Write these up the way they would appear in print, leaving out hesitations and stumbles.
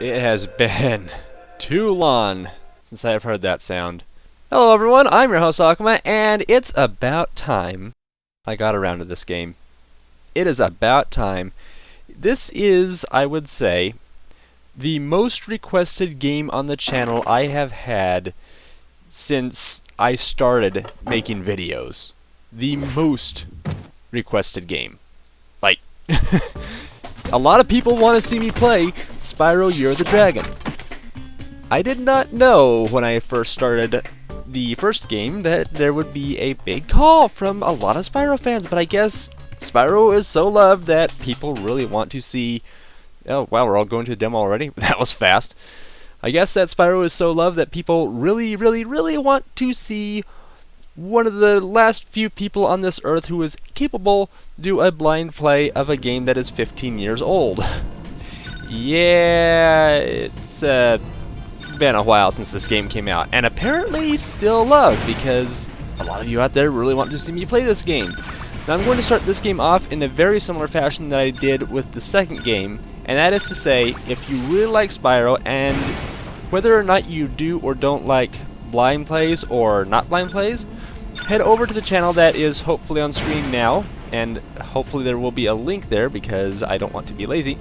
It has been too long since I have heard that sound. Hello everyone, I'm your host Akuma, and it's about time I got around to this game. It is about time. This is, I would say, the most requested game on the channel I have had since I started making videos. The most requested game. Like, a lot of people want to see me play Spyro You're the Dragon. I did not know when I first started the first game that there would be a big call from a lot of Spyro fans, but I guess Spyro is so loved that people really want to see... Oh, wow, we're all going to the demo already? That was fast. I guess that Spyro is so loved that people really want to see one of the last few people on this earth who is capable do a blind play of a game that is 15 years old. Yeah, it's been a while since this game came out, and apparently still loved because a lot of you out there really want to see me play this game. Now I'm going to start this game off in a very similar fashion that I did with the second game, and that is to say, if you really like Spyro, and whether or not you do or don't like blind plays or not blind plays, head over to the channel that is hopefully on screen now, and hopefully there will be a link there because I don't want to be lazy,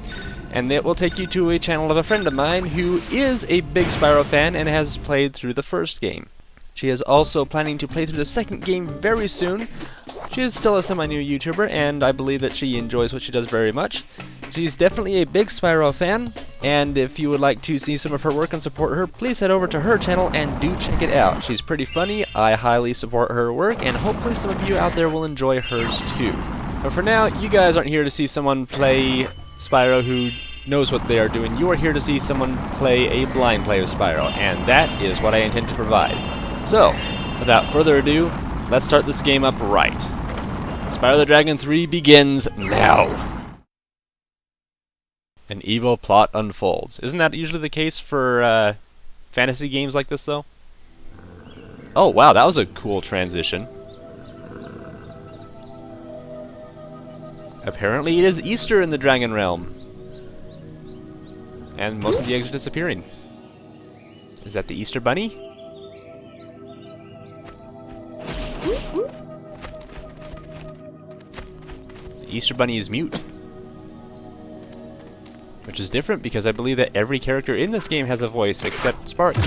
and it will take you to a channel of a friend of mine who is a big Spyro fan and has played through the first game. She is also planning to play through the second game very soon. She is still a semi-new YouTuber, and I believe that she enjoys what she does very much. She's definitely a big Spyro fan, and if you would like to see some of her work and support her, please head over to her channel and do check it out. She's pretty funny, I highly support her work, and hopefully some of you out there will enjoy hers too. But for now, you guys aren't here to see someone play Spyro who knows what they are doing. You are here to see someone play a blind play of Spyro, and that is what I intend to provide. So, without further ado, let's start this game up right. Spyro the Dragon 3 begins now. An evil plot unfolds. Isn't that usually the case for fantasy games like this, though? Oh, wow, that was a cool transition. Apparently it is Easter in the Dragon Realm. And most of the eggs are disappearing. Is that the Easter Bunny? The Easter Bunny is mute. Which is different because I believe that every character in this game has a voice except Sparks.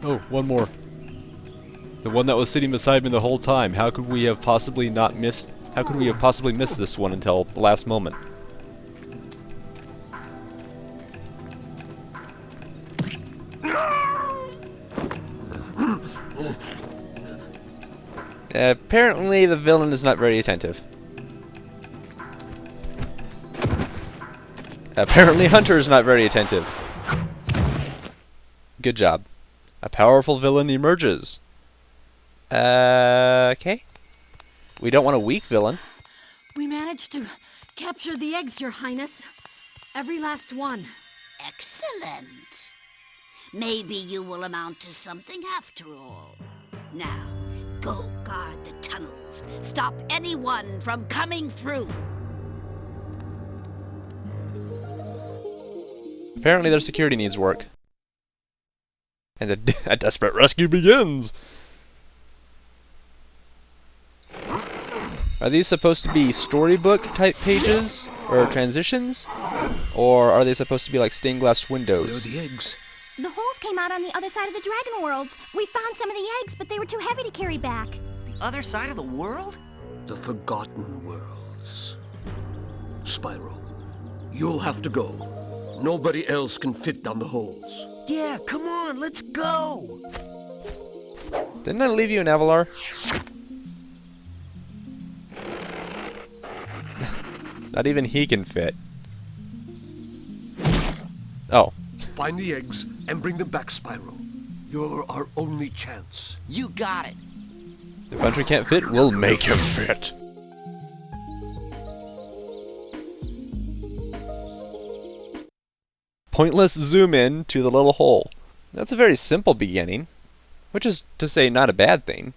Oh, one more. The one that was sitting beside me the whole time. How could we have possibly missed this one until the last moment? Apparently the villain is not very attentive. Apparently Hunter is not very attentive. Good job. A powerful villain emerges. Okay. We don't want a weak villain. We managed to capture the eggs, Your Highness. Every last one. Excellent. Maybe you will amount to something after all. Now, go guard the tunnels. Stop anyone from coming through. Apparently their security needs work. And a desperate rescue begins! Are these supposed to be storybook type pages? Or transitions? Or are they supposed to be like stained glass windows? Where are the eggs? The holes came out on the other side of the dragon worlds. We found some of the eggs, but they were too heavy to carry back. The other side of the world? The Forgotten Worlds. Spyro, you'll have to go. Nobody else can fit down the holes. Yeah, come on, let's go! Didn't I leave you in Avalar? Not even he can fit. Oh. Find the eggs and bring them back, Spyro. You're our only chance. You got it. If Hunter can't fit, we'll make him fit. Pointless zoom in to the little hole. That's a very simple beginning, which is to say not a bad thing.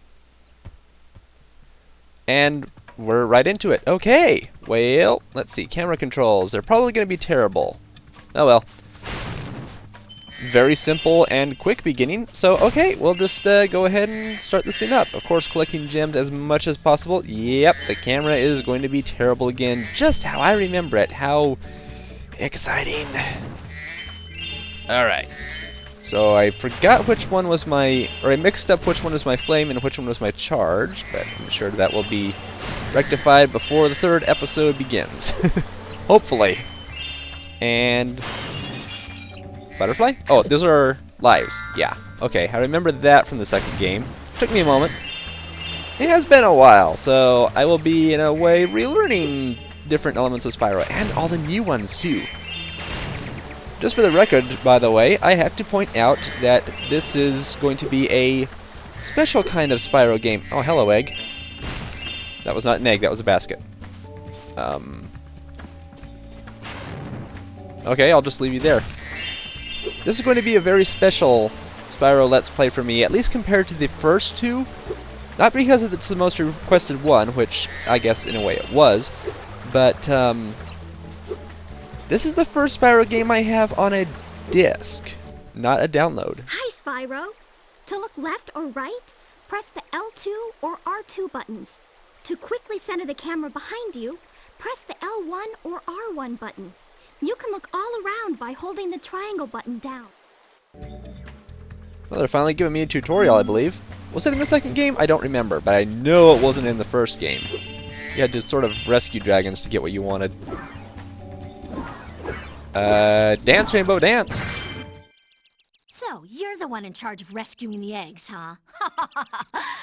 And we're right into it. Okay, well, let's see, camera controls. They're probably going to be terrible. Oh well. Very simple and quick beginning. So, okay, we'll just go ahead and start this thing up. Of course, collecting gems as much as possible. Yep, the camera is going to be terrible again. Just how I remember it. How exciting. Alright. So I forgot which one was my, or I mixed up which one was my flame and which one was my charge, but I'm sure that will be rectified before the third episode begins. Hopefully. And butterfly? Oh, those are lives. Yeah. Okay, I remember that from the second game. Took me a moment. It has been a while, so I will be, in a way, relearning different elements of Spyro, and all the new ones, too. Just for the record, by the way, I have to point out that this is going to be a special kind of Spyro game. Oh, hello, egg. That was not an egg, that was a basket. Okay, I'll just leave you there. This is going to be a very special Spyro Let's Play for me, at least compared to the first two. Not because it's the most requested one, which I guess in a way it was, but this is the first Spyro game I have on a disc, not a download. Hi, Spyro. To look left or right, press the L2 or R2 buttons. To quickly center the camera behind you, press the L1 or R1 button. You can look all around by holding the triangle button down. Well, they're finally giving me a tutorial, I believe. Was it in the second game? I don't remember, but I know it wasn't in the first game. You had to sort of rescue dragons to get what you wanted. Dance, Rainbow, dance! So, you're the one in charge of rescuing the eggs, huh?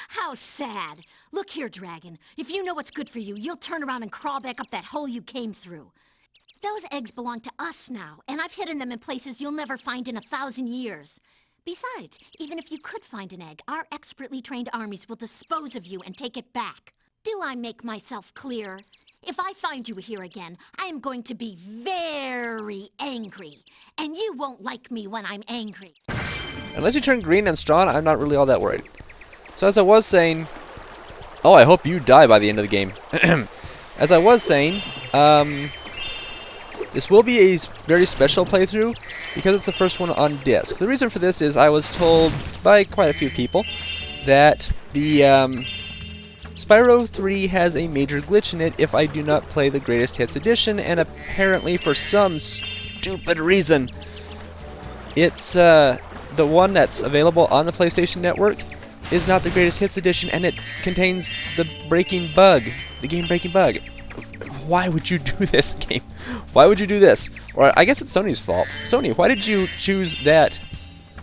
How sad. Look here, Dragon. If you know what's good for you, you'll turn around and crawl back up that hole you came through. Those eggs belong to us now, and I've hidden them in places you'll never find in 1,000 years. Besides, even if you could find an egg, our expertly trained armies will dispose of you and take it back. Do I make myself clear? If I find you here again, I am going to be very angry, and you won't like me when I'm angry. Unless you turn green and strong, I'm not really all that worried. So as I was saying... Oh, I hope you die by the end of the game. As I was saying, this will be a very special playthrough because it's the first one on disc. The reason for this is I was told by quite a few people that the Spyro 3 has a major glitch in it if I do not play the Greatest Hits Edition, and apparently for some stupid reason it's the one that's available on the PlayStation Network is not the Greatest Hits Edition, and it contains the breaking bug, the game-breaking bug. Why would you do this, game? Why would you do this? Or I guess it's Sony's fault. Sony, why did you choose that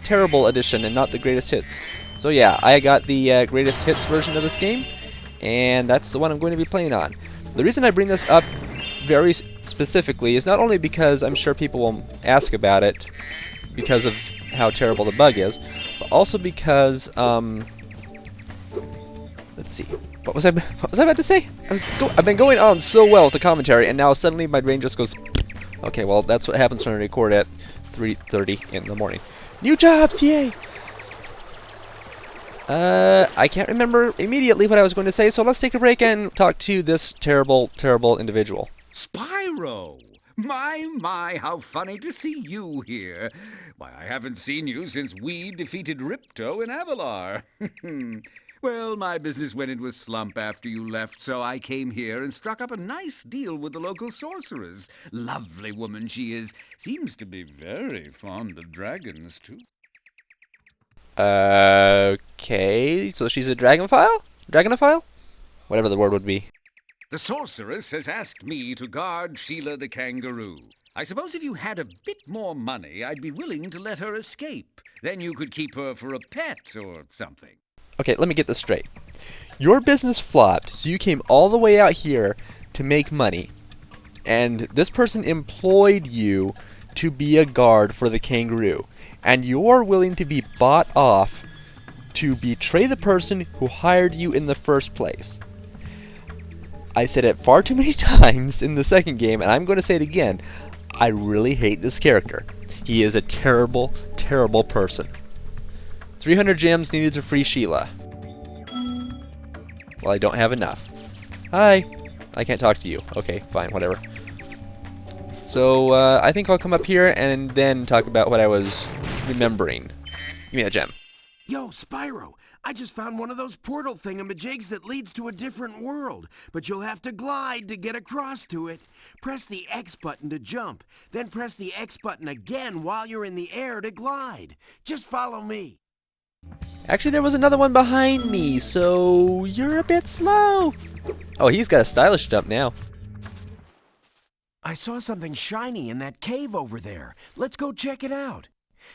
terrible edition and not the Greatest Hits? So yeah, I got the Greatest Hits version of this game, and that's the one I'm going to be playing on. The reason I bring this up very specifically is not only because I'm sure people will ask about it because of how terrible the bug is, but also because, let's see. What was I about to say? I've been going on so well with the commentary, and now suddenly my brain just goes... Okay, well, that's what happens when I record at 3:30 in the morning. New jobs, yay! I can't remember immediately what I was going to say, so let's take a break and talk to this terrible, terrible individual. Spyro! My, how funny to see you here. Why, I haven't seen you since we defeated Ripto in Avalar. Well, my business went into a slump after you left, so I came here and struck up a nice deal with the local sorceress. Lovely woman she is. Seems to be very fond of dragons, too. Okay, so she's a dragonophile? Dragonophile? Whatever the word would be. The sorceress has asked me to guard Sheila the kangaroo. I suppose if you had a bit more money, I'd be willing to let her escape. Then you could keep her for a pet or something. Okay, let me get this straight. Your business flopped, so you came all the way out here to make money. And this person employed you to be a guard for the kangaroo. And you're willing to be bought off to betray the person who hired you in the first place. I said it far too many times in the second game, and I'm going to say it again. I really hate this character. He is a terrible, terrible person. 300 gems needed to free Sheila. Well, I don't have enough. Hi. I can't talk to you. Okay, fine, whatever. So I think I'll come up here and then talk about what I was remembering. Give me a gem. Yo, Spyro, I just found one of those portal thingamajigs that leads to a different world, but you'll have to glide to get across to it. Press the X button to jump, then press the X button again while you're in the air to glide. Just follow me. Actually, there was another one behind me, so you're a bit slow. Oh, he's got a stylish jump now. I saw something shiny in that cave over there. Let's go check it out.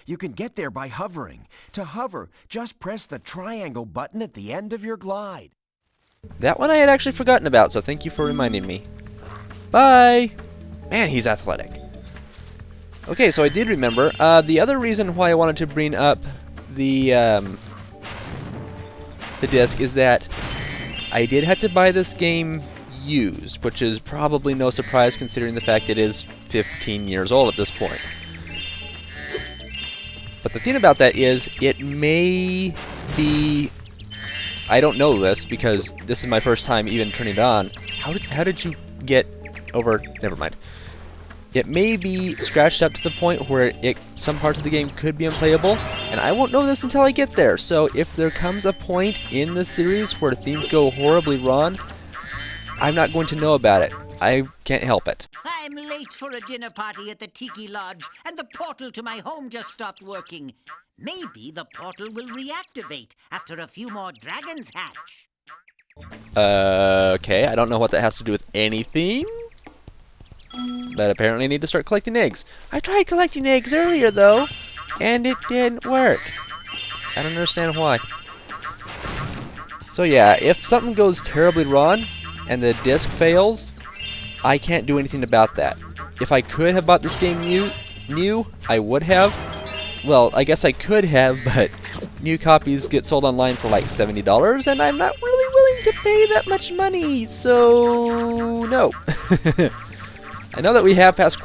You can get there by hovering. To hover, just press the triangle button at the end of your glide. That one I had actually forgotten about, so thank you for reminding me. Bye! Man, he's athletic. Okay, so I did remember. The other reason why I wanted to bring up the disc is that I did have to buy this game used, which is probably no surprise considering the fact it is 15 years old at this point. But the thing about that is, it may be... I don't know this because this is my first time even turning it on. How did you get over... Never mind. It may be scratched up to the point where some parts of the game could be unplayable, and I won't know this until I get there. So if there comes a point in the series where things go horribly wrong, I'm not going to know about it. I can't help it. I'm late for a dinner party at the Tiki Lodge, and the portal to my home just stopped working. Maybe the portal will reactivate after a few more dragons hatch. Okay, I don't know what that has to do with anything. But apparently I need to start collecting eggs. I tried collecting eggs earlier, though, and it didn't work. I don't understand why. So yeah, if something goes terribly wrong, and the disc fails, I can't do anything about that. If I could have bought this game new, I would have. Well, I guess I could have, but new copies get sold online for like $70, and I'm not really willing to pay that much money, so no. I know that we have passed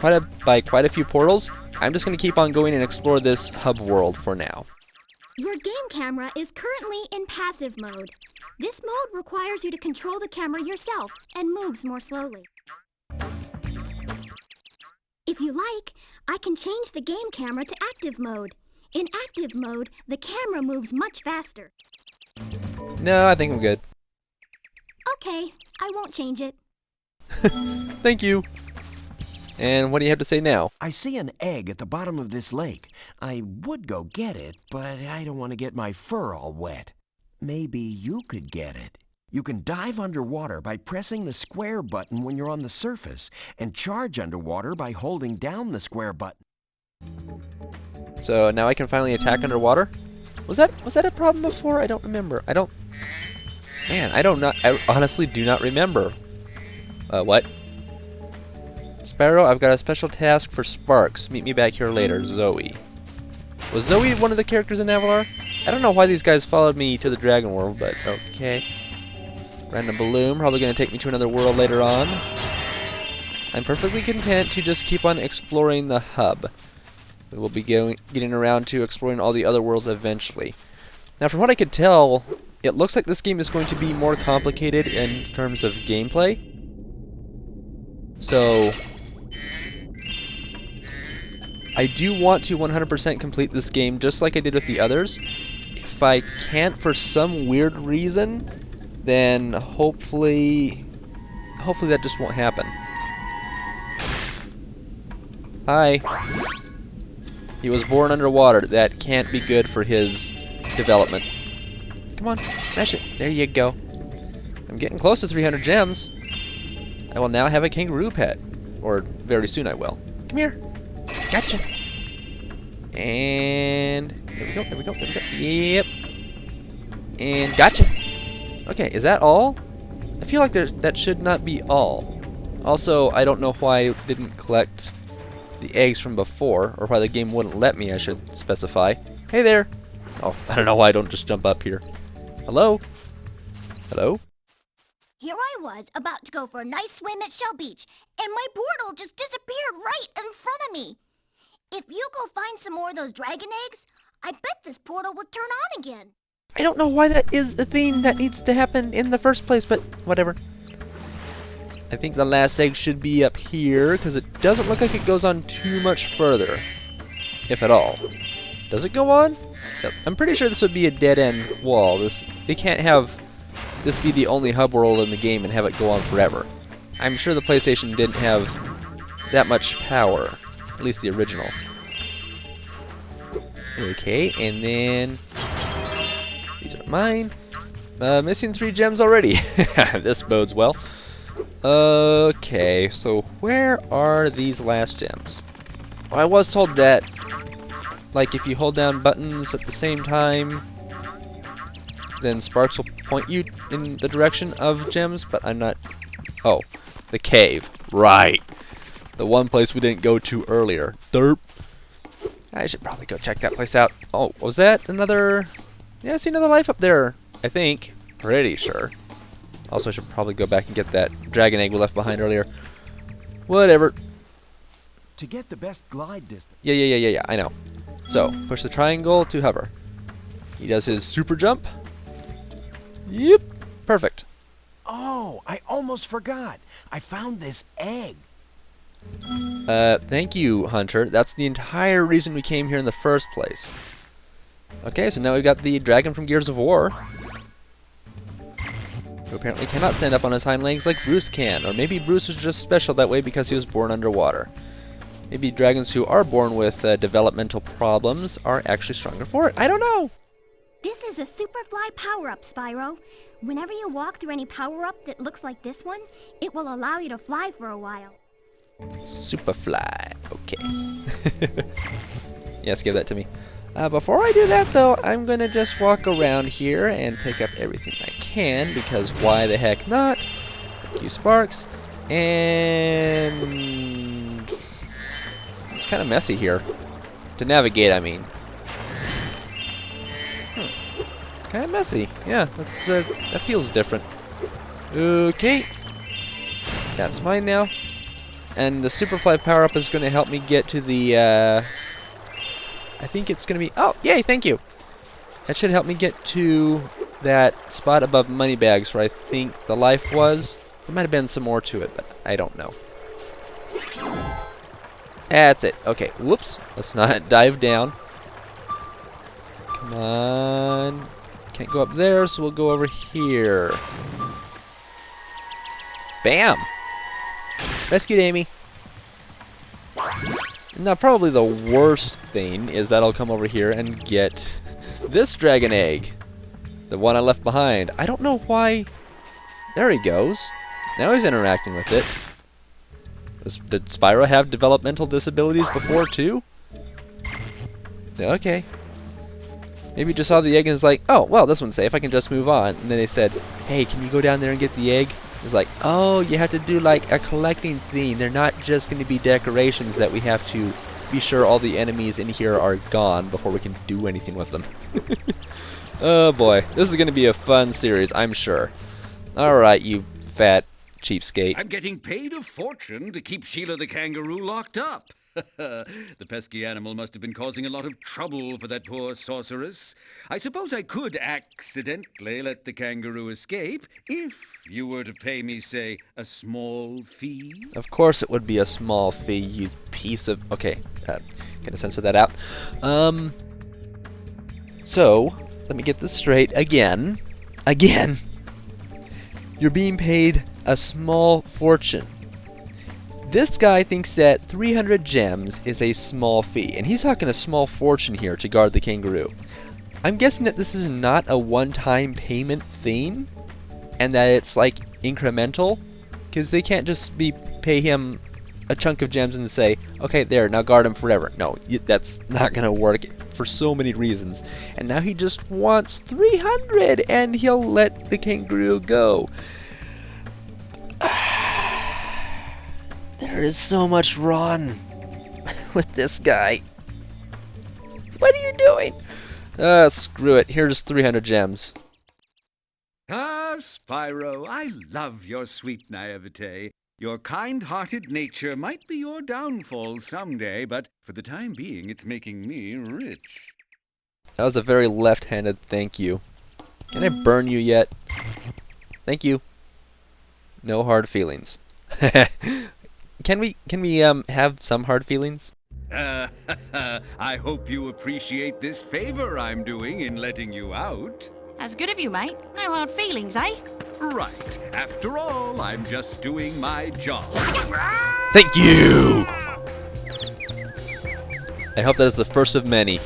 by quite a few portals. I'm just going to keep on going and explore this hub world for now. Your game camera is currently in passive mode. This mode requires you to control the camera yourself and moves more slowly. If you like, I can change the game camera to active mode. In active mode, the camera moves much faster. No, I think I'm good. Okay, I won't change it. Thank you. And what do you have to say now? I see an egg at the bottom of this lake. I would go get it, but I don't want to get my fur all wet. Maybe you could get it. You can dive underwater by pressing the square button when you're on the surface, and charge underwater by holding down the square button. So now I can finally attack underwater? Was that a problem before? I don't remember. I honestly do not remember. What? Spyro, I've got a special task for Sparks. Meet me back here later, Zoe. Was Zoe one of the characters in Avalar? I don't know why these guys followed me to the Dragon World, but okay. Random balloon, probably going to take me to another world later on. I'm perfectly content to just keep on exploring the hub. We will be getting around to exploring all the other worlds eventually. Now, from what I could tell, it looks like this game is going to be more complicated in terms of gameplay. So I do want to 100% complete this game just like I did with the others. If I can't for some weird reason, then hopefully that just won't happen. Hi. He was born underwater. That can't be good for his development. Come on, smash it. There you go. I'm getting close to 300 gems. I will now have a kangaroo pet. Or very soon I will. Come here. Gotcha. And there we go. Yep. And gotcha. Okay, is that all? I feel like that should not be all. Also, I don't know why I didn't collect the eggs from before, or why the game wouldn't let me, I should specify. Hey there. Oh, I don't know why I don't just jump up here. Hello? Hello? Here I was, about to go for a nice swim at Shell Beach, and my portal just disappeared right in front of me. If you go find some more of those dragon eggs, I bet this portal will turn on again. I don't know why that is a thing that needs to happen in the first place, but whatever. I think the last egg should be up here, because it doesn't look like it goes on too much further, if at all. Does it go on? Yep. I'm pretty sure this would be a dead-end wall. They can't have this be the only hub world in the game and have it go on forever. I'm sure the PlayStation didn't have that much power, at least the original. Okay, and then these are mine. Missing 3 gems already. This bodes well. Okay, so where are these last gems? Well, I was told that, like, if you hold down buttons at the same time, then sparks will point you in the direction of gems, but I'm not... Oh, the cave. Right. The one place we didn't go to earlier. Derp. I should probably go check that place out. Oh, was that another... Yeah, I see another life up there, I think. Pretty sure. Also, I should probably go back and get that dragon egg we left behind earlier. Whatever. To get the best glide distance. Yeah, I know. So, push the triangle to hover. He does his super jump. Yep, perfect. Oh, I almost forgot. I found this egg. Thank you, Hunter. That's the entire reason we came here in the first place. Okay, so now we've got the dragon from Gears of War, who apparently cannot stand up on his hind legs like Bruce can. Or maybe Bruce is just special that way because he was born underwater. Maybe dragons who are born with developmental problems are actually stronger for it. I don't know. This is a Superfly power-up, Spyro. Whenever you walk through any power-up that looks like this one, it will allow you to fly for a while. Superfly. Okay. Yes, give that to me. Before I do that, though, I'm going to just walk around here and pick up everything I can, because why the heck not? Thank you, Sparks. And... it's kind of messy here. To navigate, I mean. Kind of messy. Yeah, that's, that feels different. Okay. That's mine now. And the Superfly power-up is going to help me get to the, I think it's going to be... Oh, yay, thank you. That should help me get to that spot above Moneybags where I think the life was. There might have been some more to it, but I don't know. That's it. Okay, whoops. Let's not dive down. Come on. Can't go up there, so we'll go over here. Bam! Rescued Amy. Now, probably the worst thing is that I'll come over here and get this dragon egg. The one I left behind. I don't know why... There he goes. Now he's interacting with it. Did Spyro have developmental disabilities before, too? Okay. Maybe just saw the egg and was like, oh, well, this one's safe. I can just move on. And then they said, hey, can you go down there and get the egg? It's like, oh, you have to do like a collecting thing. They're not just going to be decorations that we have to be sure all the enemies in here are gone before we can do anything with them. Oh boy, this is going to be a fun series, I'm sure. Alright, you fat cheapskate. I'm getting paid a fortune to keep Sheila the kangaroo locked up. The pesky animal must have been causing a lot of trouble for that poor sorceress. I suppose I could accidentally let the kangaroo escape if you were to pay me, say, a small fee. Of course it would be a small fee, you piece of... Okay, gonna censor that out. So, let me get this straight again. Again! You're being paid a small fortune. This guy thinks that 300 gems is a small fee, and he's talking a small fortune here to guard the kangaroo. I'm guessing that this is not a one-time payment thing, and that it's like incremental, because they can't just pay him a chunk of gems and say, okay, there, now guard him forever. No, that's not gonna work for so many reasons. And now he just wants 300, and he'll let the kangaroo go. There is so much wrong with this guy. What are you doing? Screw it. Here's 300 gems. Ah, Spyro, I love your sweet naivete. Your kind-hearted nature might be your downfall someday, but for the time being, it's making me rich. That was a very left-handed thank you. Can I burn you yet? Thank you. No hard feelings. Can we have some hard feelings? I hope you appreciate this favor I'm doing in letting you out. That's good of you, mate. No hard feelings, eh? Right. After all, I'm just doing my job. Thank you! I hope that is the first of many.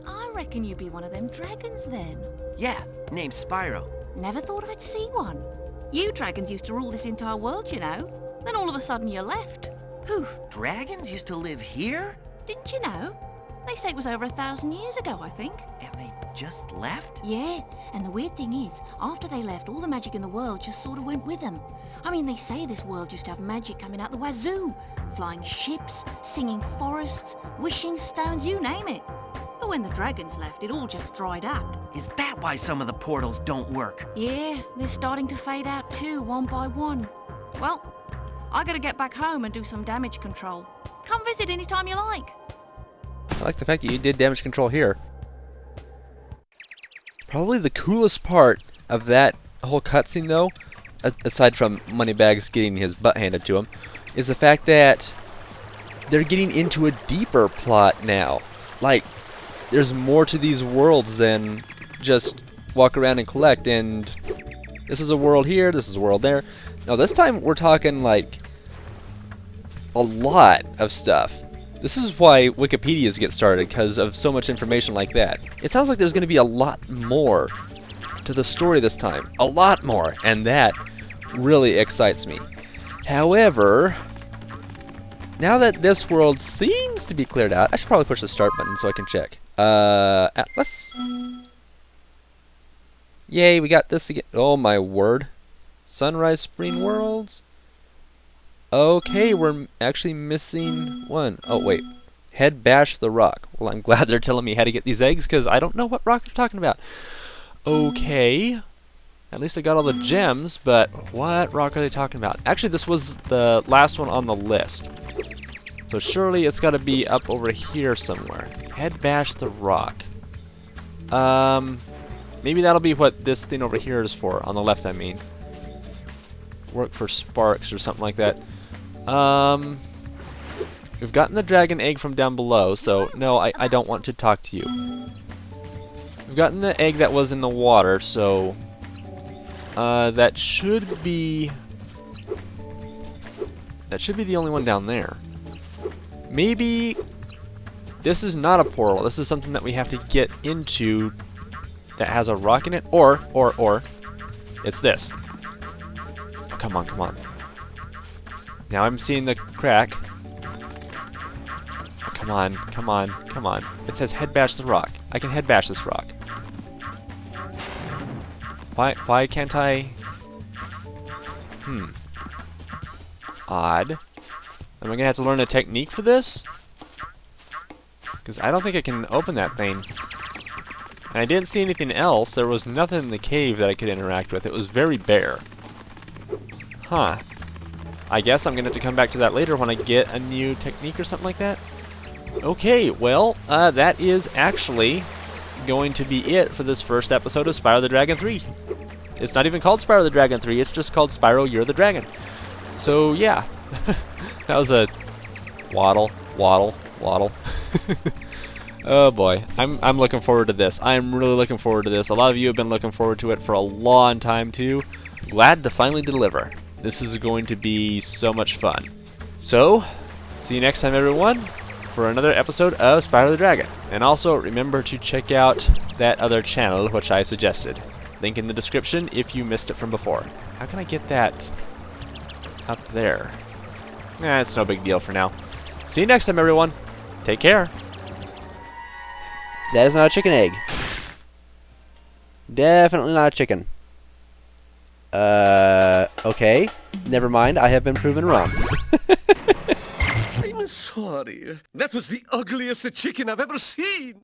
I reckon you be one of them dragons then. Yeah, name's Spyro. Never thought I'd see one. You dragons used to rule this entire world, you know. Then all of a sudden you left. Poof. Dragons used to live here? Didn't you know? They say it was over 1,000 years ago, I think. And they just left? Yeah, and the weird thing is, after they left, all the magic in the world just sort of went with them. I mean, they say this world used to have magic coming out the wazoo. Flying ships, singing forests, wishing stones, you name it. But when the dragons left, it all just dried up. Is that why some of the portals don't work? Yeah, they're starting to fade out too, one by one. Well, I gotta get back home and do some damage control. Come visit anytime you like. I like the fact that you did damage control here. Probably the coolest part of that whole cutscene, though, aside from Moneybags getting his butt handed to him, is the fact that they're getting into a deeper plot now. Like, there's more to these worlds than just walk around and collect, and this is a world here, this is a world there. Now, this time we're talking, like, a lot of stuff. This is why Wikipedias get started, because of so much information like that. It sounds like there's going to be a lot more to the story this time. A lot more, and that really excites me. However, now that this world seems to be cleared out, I should probably push the start button so I can check. Atlas? Yay, we got this again. Oh my word. Sunrise Spring Worlds? Okay, we're actually missing one. Oh, wait. Head bash the rock. Well, I'm glad they're telling me how to get these eggs, because I don't know what rock they're talking about. Okay. At least I got all the gems, but what rock are they talking about? Actually, this was the last one on the list. So surely it's got to be up over here somewhere. Head bash the rock. Maybe that'll be what this thing over here is for. On the left, I mean. Work for sparks or something like that. We've gotten the dragon egg from down below, so no, I don't want to talk to you. We've gotten the egg that was in the water, so that should be the only one down there. Maybe this is not a portal. This is something that we have to get into that has a rock in it, or it's this. Come on, come on. Now I'm seeing the crack. Come on, come on, come on. It says head bash the rock. I can head bash this rock. Why can't I? Odd. Am I gonna have to learn a technique for this? Because I don't think I can open that thing. And I didn't see anything else. There was nothing in the cave that I could interact with. It was very bare. Huh. I guess I'm going to have to come back to that later when I get a new technique or something like that. Okay, well, that is actually going to be it for this first episode of Spyro the Dragon 3. It's not even called Spyro the Dragon 3, it's just called Spyro You're the Dragon. So, yeah. That was a waddle. Oh boy, I'm looking forward to this. I'm really looking forward to this. A lot of you have been looking forward to it for a long time too. Glad to finally deliver. This is going to be so much fun. So, see you next time everyone for another episode of Spyro the Dragon. And also remember to check out that other channel which I suggested. Link in the description if you missed it from before. How can I get that up there? It's no big deal for now. See you next time everyone. Take care. That is not a chicken egg. Definitely not a chicken. Okay. Never mind, I have been proven wrong. I'm sorry. That was the ugliest chicken I've ever seen.